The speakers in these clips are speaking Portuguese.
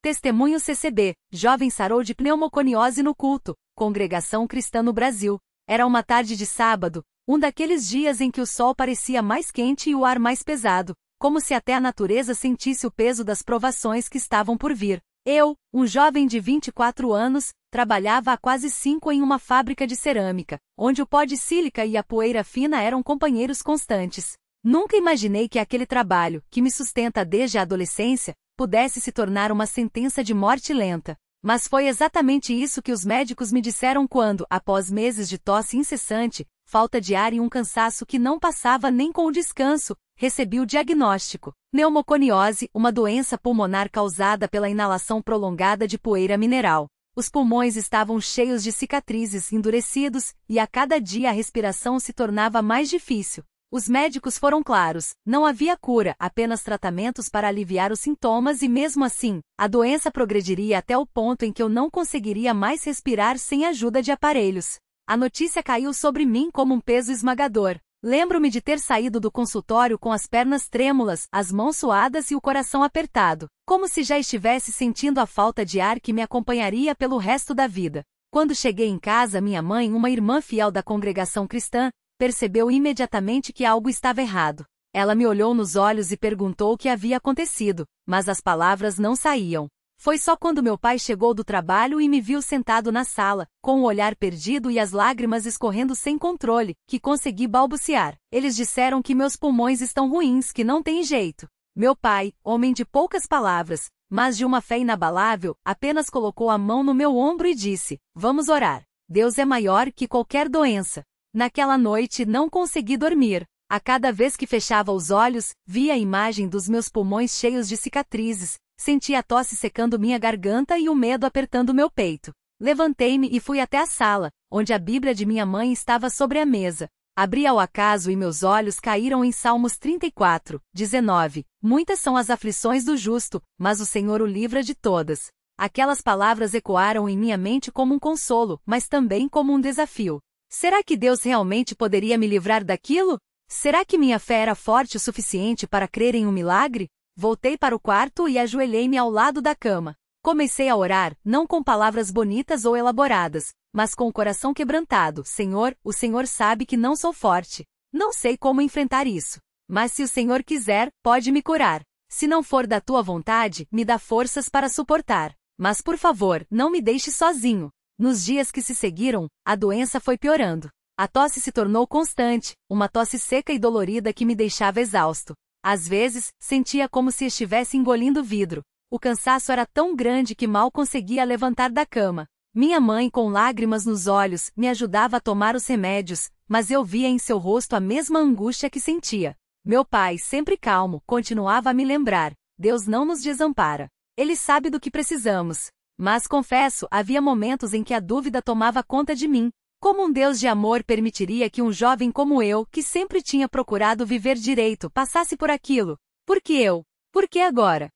Testemunho CCB, jovem sarou de pneumoconiose no culto, Congregação Cristã no Brasil. Era uma tarde de sábado, um daqueles dias em que o sol parecia mais quente e o ar mais pesado, como se até a natureza sentisse o peso das provações que estavam por vir. Eu, um jovem de 24 anos, trabalhava há quase 5 em uma fábrica de cerâmica, onde o pó de sílica e a poeira fina eram companheiros constantes. Nunca imaginei que aquele trabalho, que me sustenta desde a adolescência, pudesse se tornar uma sentença de morte lenta. Mas foi exatamente isso que os médicos me disseram quando, após meses de tosse incessante, falta de ar e um cansaço que não passava nem com o descanso, recebi o diagnóstico: pneumoconiose, uma doença pulmonar causada pela inalação prolongada de poeira mineral. Os pulmões estavam cheios de cicatrizes, endurecidos, e a cada dia a respiração se tornava mais difícil. Os médicos foram claros: não havia cura, apenas tratamentos para aliviar os sintomas e mesmo assim, a doença progrediria até o ponto em que eu não conseguiria mais respirar sem ajuda de aparelhos. A notícia caiu sobre mim como um peso esmagador. Lembro-me de ter saído do consultório com as pernas trêmulas, as mãos suadas e o coração apertado, como se já estivesse sentindo a falta de ar que me acompanharia pelo resto da vida. Quando cheguei em casa, minha mãe, uma irmã fiel da congregação cristã, percebeu imediatamente que algo estava errado. Ela me olhou nos olhos e perguntou o que havia acontecido, mas as palavras não saíam. Foi só quando meu pai chegou do trabalho e me viu sentado na sala, com o olhar perdido e as lágrimas escorrendo sem controle, que consegui balbuciar. Eles disseram que meus pulmões estão ruins, que não tem jeito. Meu pai, homem de poucas palavras, mas de uma fé inabalável, apenas colocou a mão no meu ombro e disse: "Vamos orar. Deus é maior que qualquer doença." Naquela noite não consegui dormir. A cada vez que fechava os olhos, via a imagem dos meus pulmões cheios de cicatrizes, sentia a tosse secando minha garganta e o medo apertando meu peito. Levantei-me e fui até a sala, onde a Bíblia de minha mãe estava sobre a mesa. Abri ao acaso e meus olhos caíram em Salmos 34, 19. Muitas são as aflições do justo, mas o Senhor o livra de todas. Aquelas palavras ecoaram em minha mente como um consolo, mas também como um desafio. Será que Deus realmente poderia me livrar daquilo? Será que minha fé era forte o suficiente para crer em um milagre? Voltei para o quarto e ajoelhei-me ao lado da cama. Comecei a orar, não com palavras bonitas ou elaboradas, mas com o coração quebrantado. Senhor, o Senhor sabe que não sou forte. Não sei como enfrentar isso. Mas se o Senhor quiser, pode me curar. Se não for da tua vontade, me dá forças para suportar. Mas por favor, não me deixe sozinho. Nos dias que se seguiram, a doença foi piorando. A tosse se tornou constante, uma tosse seca e dolorida que me deixava exausto. Às vezes, sentia como se estivesse engolindo vidro. O cansaço era tão grande que mal conseguia levantar da cama. Minha mãe, com lágrimas nos olhos, me ajudava a tomar os remédios, mas eu via em seu rosto a mesma angústia que sentia. Meu pai, sempre calmo, continuava a me lembrar: Deus não nos desampara. Ele sabe do que precisamos. Mas confesso, havia momentos em que a dúvida tomava conta de mim. Como um Deus de amor permitiria que um jovem como eu, que sempre tinha procurado viver direito, passasse por aquilo? Por que eu? Por que agora?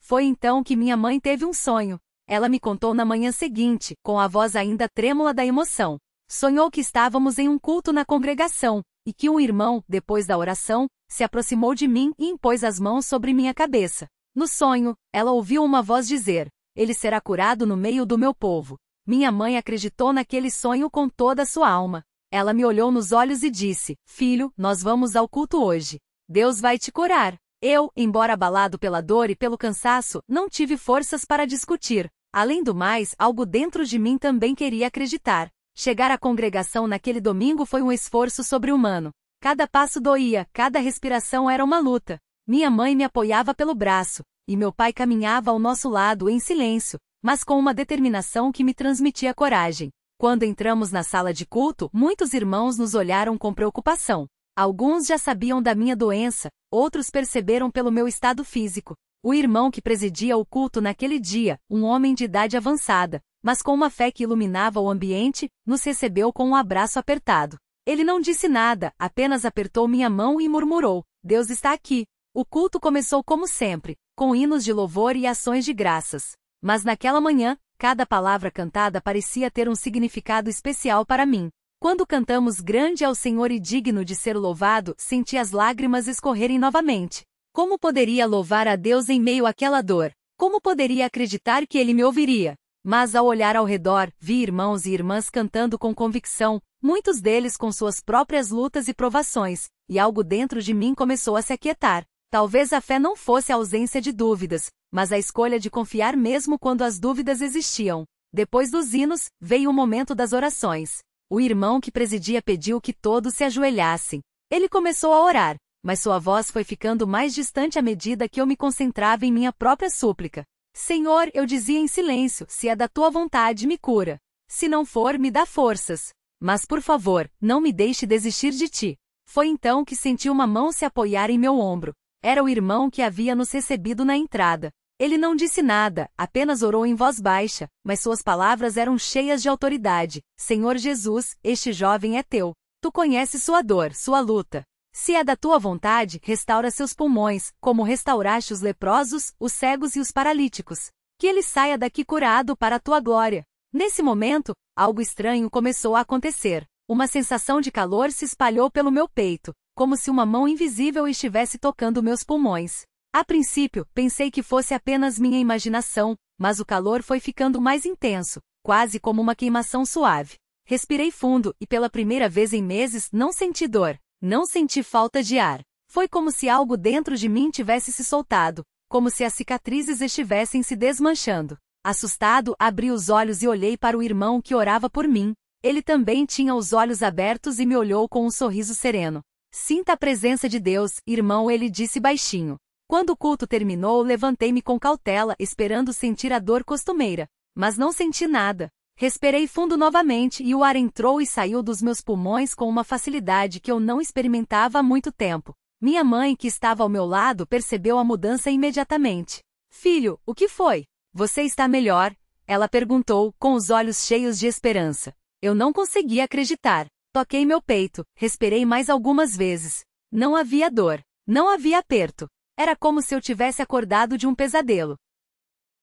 Foi então que minha mãe teve um sonho. Ela me contou na manhã seguinte, com a voz ainda trêmula da emoção. Sonhou que estávamos em um culto na congregação, e que um irmão, depois da oração, se aproximou de mim e impôs as mãos sobre minha cabeça. No sonho, ela ouviu uma voz dizer: "Ele será curado no meio do meu povo." Minha mãe acreditou naquele sonho com toda a sua alma. Ela me olhou nos olhos e disse: "Filho, nós vamos ao culto hoje. Deus vai te curar." Eu, embora abalado pela dor e pelo cansaço, não tive forças para discutir. Além do mais, algo dentro de mim também queria acreditar. Chegar à congregação naquele domingo foi um esforço sobre-humano. Cada passo doía, cada respiração era uma luta. Minha mãe me apoiava pelo braço, e meu pai caminhava ao nosso lado em silêncio, mas com uma determinação que me transmitia coragem. Quando entramos na sala de culto, muitos irmãos nos olharam com preocupação. Alguns já sabiam da minha doença, outros perceberam pelo meu estado físico. O irmão que presidia o culto naquele dia, um homem de idade avançada, mas com uma fé que iluminava o ambiente, nos recebeu com um abraço apertado. Ele não disse nada, apenas apertou minha mão e murmurou: "Deus está aqui." O culto começou como sempre, com hinos de louvor e ações de graças. Mas naquela manhã, cada palavra cantada parecia ter um significado especial para mim. Quando cantamos "Grande é o Senhor e digno de ser louvado", senti as lágrimas escorrerem novamente. Como poderia louvar a Deus em meio àquela dor? Como poderia acreditar que ele me ouviria? Mas ao olhar ao redor, vi irmãos e irmãs cantando com convicção, muitos deles com suas próprias lutas e provações, e algo dentro de mim começou a se aquietar. Talvez a fé não fosse a ausência de dúvidas, mas a escolha de confiar mesmo quando as dúvidas existiam. Depois dos hinos, veio o momento das orações. O irmão que presidia pediu que todos se ajoelhassem. Ele começou a orar, mas sua voz foi ficando mais distante à medida que eu me concentrava em minha própria súplica. Senhor, eu dizia em silêncio, se é da tua vontade, me cura. Se não for, me dá forças. Mas por favor, não me deixe desistir de ti. Foi então que senti uma mão se apoiar em meu ombro. Era o irmão que havia nos recebido na entrada. Ele não disse nada, apenas orou em voz baixa, mas suas palavras eram cheias de autoridade. Senhor Jesus, este jovem é teu. Tu conheces sua dor, sua luta. Se é da tua vontade, restaura seus pulmões, como restauraste os leprosos, os cegos e os paralíticos. Que ele saia daqui curado para a tua glória. Nesse momento, algo estranho começou a acontecer. Uma sensação de calor se espalhou pelo meu peito, como se uma mão invisível estivesse tocando meus pulmões. A princípio, pensei que fosse apenas minha imaginação, mas o calor foi ficando mais intenso, quase como uma queimação suave. Respirei fundo e pela primeira vez em meses não senti dor, não senti falta de ar. Foi como se algo dentro de mim tivesse se soltado, como se as cicatrizes estivessem se desmanchando. Assustado, abri os olhos e olhei para o irmão que orava por mim. Ele também tinha os olhos abertos e me olhou com um sorriso sereno. Sinta a presença de Deus, irmão, ele disse baixinho. Quando o culto terminou, levantei-me com cautela, esperando sentir a dor costumeira. Mas não senti nada. Respirei fundo novamente e o ar entrou e saiu dos meus pulmões com uma facilidade que eu não experimentava há muito tempo. Minha mãe, que estava ao meu lado, percebeu a mudança imediatamente. Filho, o que foi? Você está melhor? Ela perguntou, com os olhos cheios de esperança. Eu não conseguia acreditar. Toquei meu peito, respirei mais algumas vezes. Não havia dor. Não havia aperto. Era como se eu tivesse acordado de um pesadelo.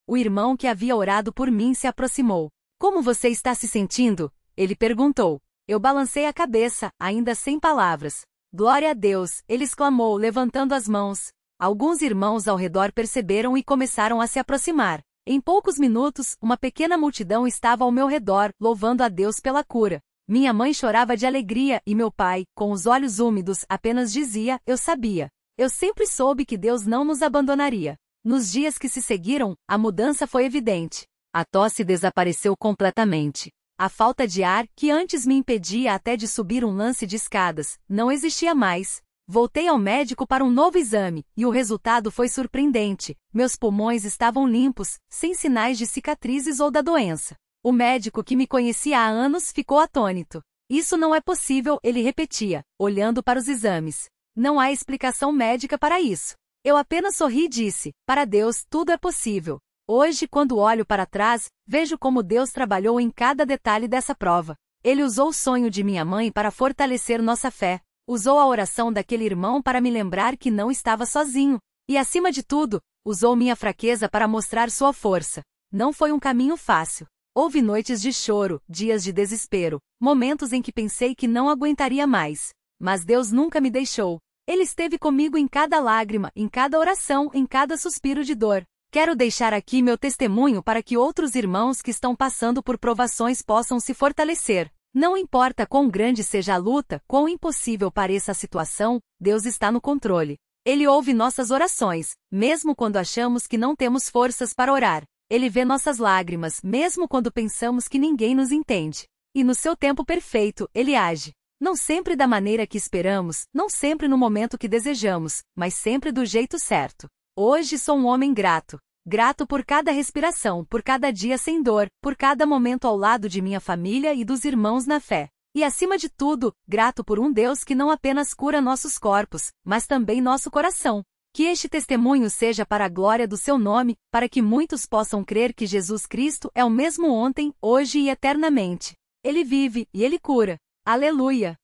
O irmão que havia orado por mim se aproximou. Como você está se sentindo? Ele perguntou. Eu balancei a cabeça, ainda sem palavras. Glória a Deus, ele exclamou, levantando as mãos. Alguns irmãos ao redor perceberam e começaram a se aproximar. Em poucos minutos, uma pequena multidão estava ao meu redor, louvando a Deus pela cura. Minha mãe chorava de alegria e meu pai, com os olhos úmidos, apenas dizia, eu sabia. Eu sempre soube que Deus não nos abandonaria. Nos dias que se seguiram, a mudança foi evidente. A tosse desapareceu completamente. A falta de ar, que antes me impedia até de subir um lance de escadas, não existia mais. Voltei ao médico para um novo exame, e o resultado foi surpreendente. Meus pulmões estavam limpos, sem sinais de cicatrizes ou da doença. O médico que me conhecia há anos ficou atônito. Isso não é possível, ele repetia, olhando para os exames. Não há explicação médica para isso. Eu apenas sorri e disse, para Deus tudo é possível. Hoje, quando olho para trás, vejo como Deus trabalhou em cada detalhe dessa prova. Ele usou o sonho de minha mãe para fortalecer nossa fé. Usou a oração daquele irmão para me lembrar que não estava sozinho. E, acima de tudo, usou minha fraqueza para mostrar sua força. Não foi um caminho fácil. Houve noites de choro, dias de desespero, momentos em que pensei que não aguentaria mais. Mas Deus nunca me deixou. Ele esteve comigo em cada lágrima, em cada oração, em cada suspiro de dor. Quero deixar aqui meu testemunho para que outros irmãos que estão passando por provações possam se fortalecer. Não importa quão grande seja a luta, quão impossível pareça a situação, Deus está no controle. Ele ouve nossas orações, mesmo quando achamos que não temos forças para orar. Ele vê nossas lágrimas, mesmo quando pensamos que ninguém nos entende. E no seu tempo perfeito, Ele age. Não sempre da maneira que esperamos, não sempre no momento que desejamos, mas sempre do jeito certo. Hoje sou um homem grato. Grato por cada respiração, por cada dia sem dor, por cada momento ao lado de minha família e dos irmãos na fé. E acima de tudo, grato por um Deus que não apenas cura nossos corpos, mas também nosso coração. Que este testemunho seja para a glória do seu nome, para que muitos possam crer que Jesus Cristo é o mesmo ontem, hoje e eternamente. Ele vive, e Ele cura. Aleluia!